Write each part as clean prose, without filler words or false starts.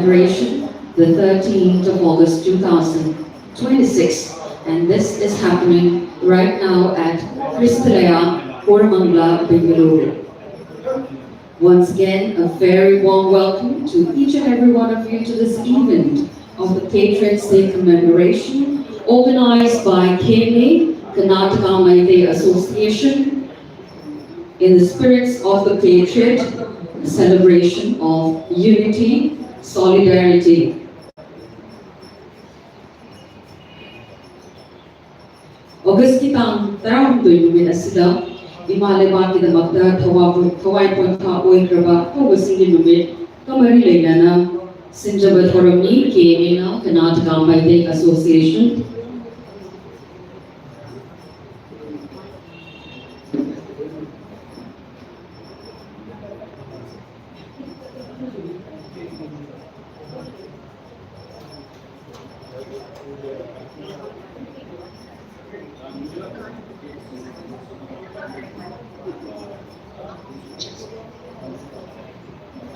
celebration, the 13th of August 2026. And this is happening right now at Kristalaya, Koramangala, Bengaluru. Once again, a very warm welcome to each and every one of you to this event of the Patriots Day commemoration organized by KMA, Karnataka Maitri Association, in the spirits of the Patriot, a celebration of unity, solidarity. August ki tang taramdoi numin asida Ima Leibakidamagta Thawai Pontha Oikraba Tawasini Numit Kamari Leilana Sinjaba Thoramni KMA Karnataka Maitri Association.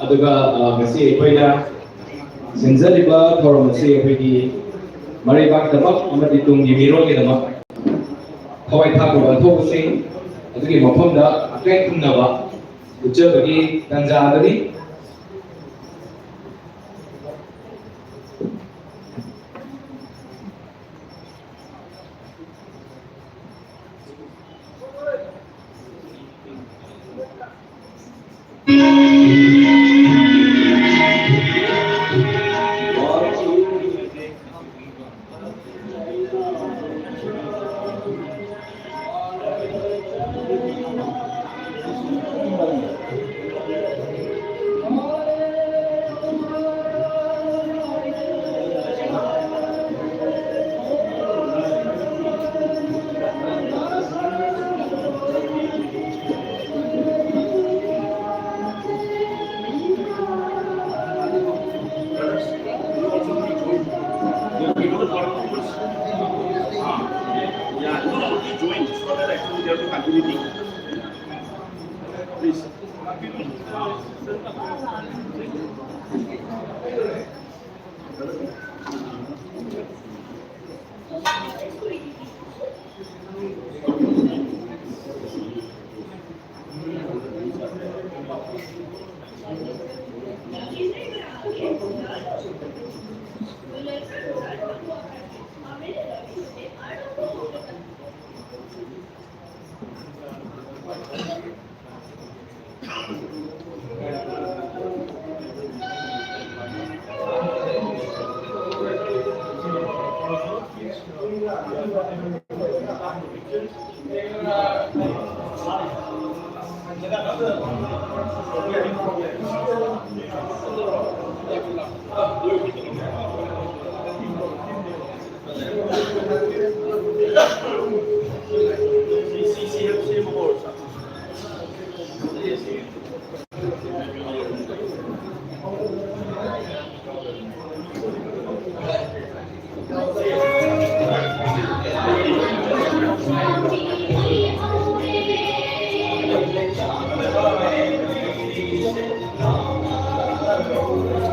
ꯑꯗꯨꯒ ꯉꯁꯤ ꯑꯩꯈꯣꯏꯅ ꯁꯤꯟꯖꯔꯤꯕ ꯊꯧꯔꯝ ꯑꯁꯤ ꯑꯩꯈꯣꯏꯒꯤ ꯃꯔꯩꯕꯥꯛꯇꯃꯛ ꯑꯃꯗꯤ ꯇꯨꯡꯒꯤ ꯃꯤꯔꯣꯜꯒꯤꯗꯃꯛ ꯊꯋꯥꯏ ꯊꯥꯛꯄ ꯑꯣꯟꯊꯣꯛꯄꯁꯤꯡ ꯑꯗꯨꯒꯤ ꯃꯐꯝꯗ ꯑꯀꯥꯏ ꯈꯨꯝꯅꯕ ꯎꯠꯆꯕꯒꯤ ꯇꯥꯟꯖꯥꯗꯅꯤ꯫ Please.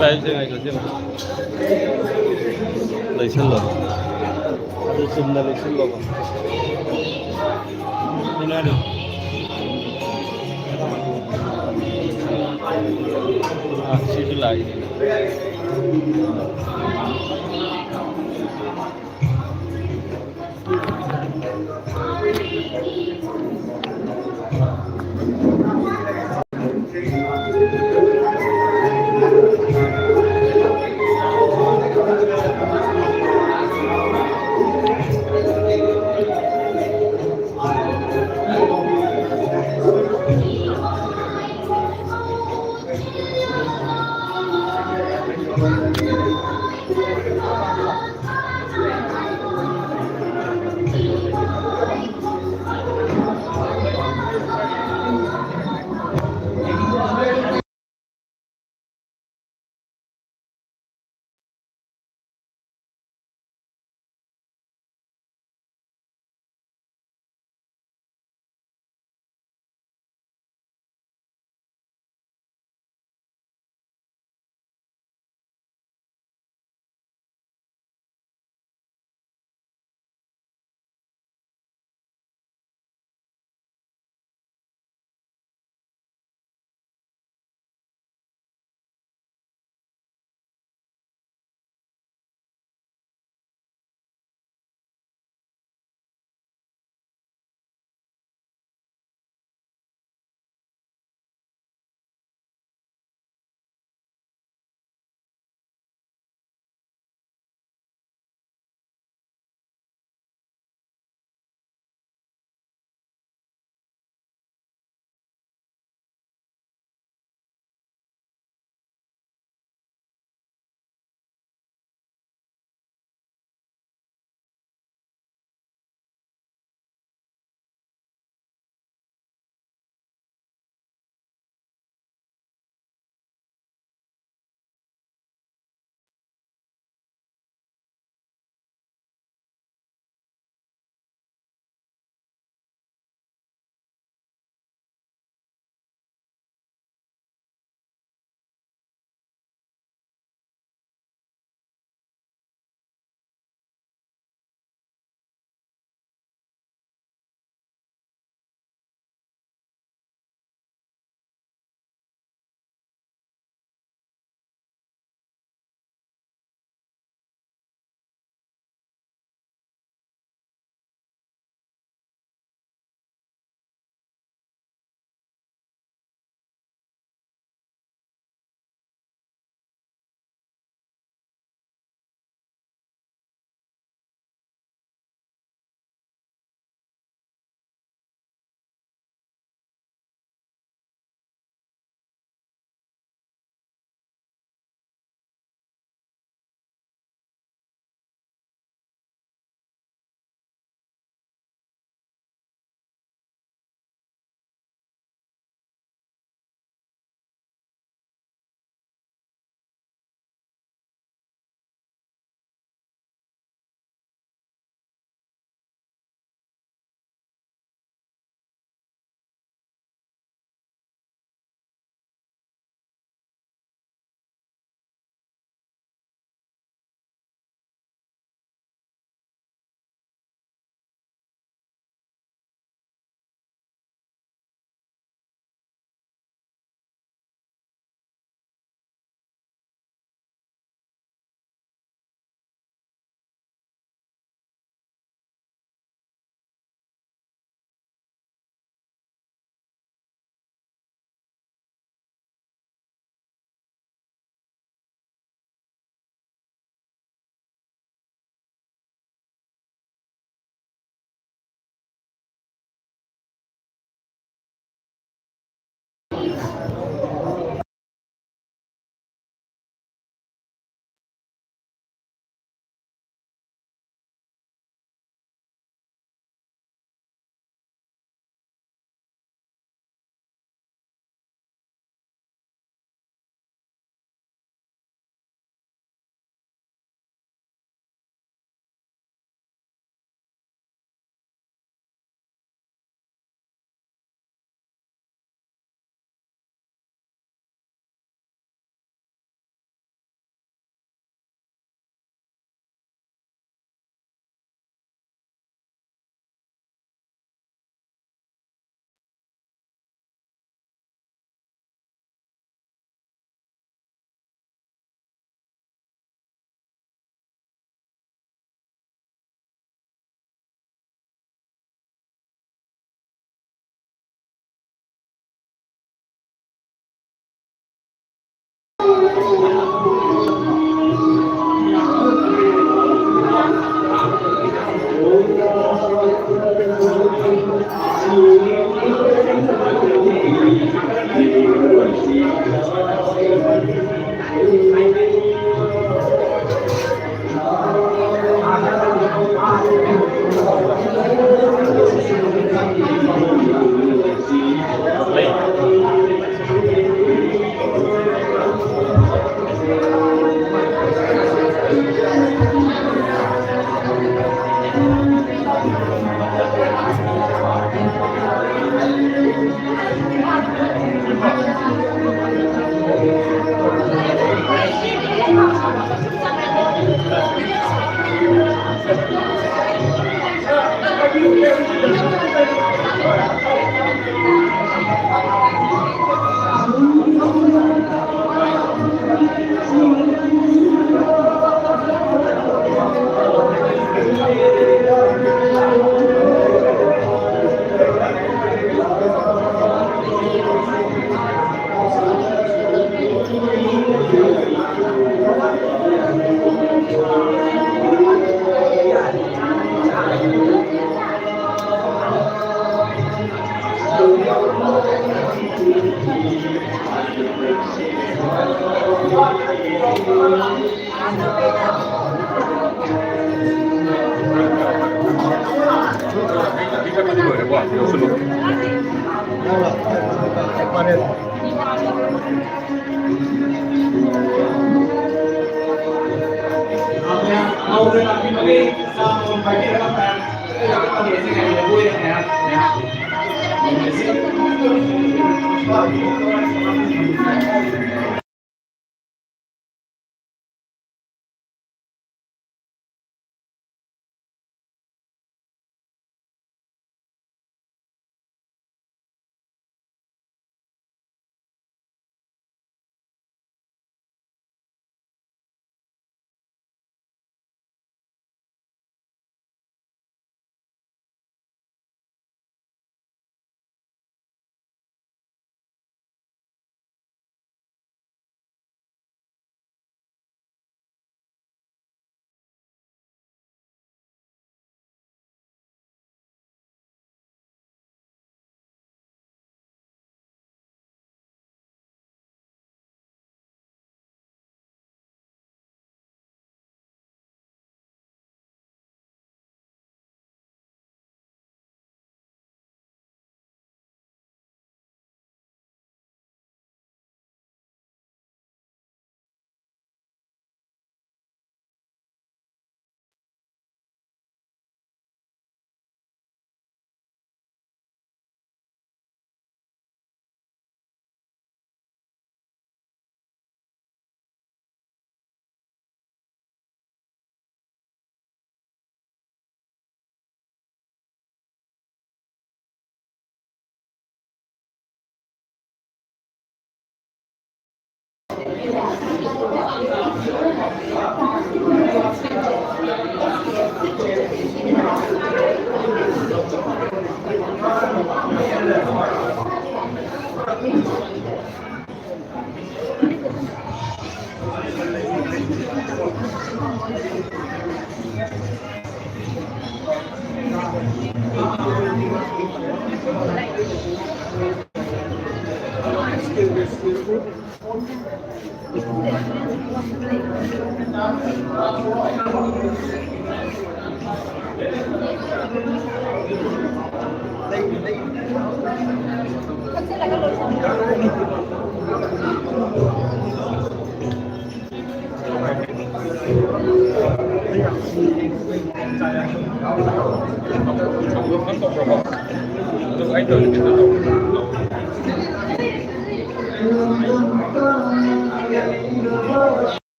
Spell se ngay kasi lesson lo ada sumna lesson lo ini ada situ lagi เอาเวลาที่เราได้สร้างคนไปที่เราแบบอยากเอาเห็นยังไงเราด้วยนะครับ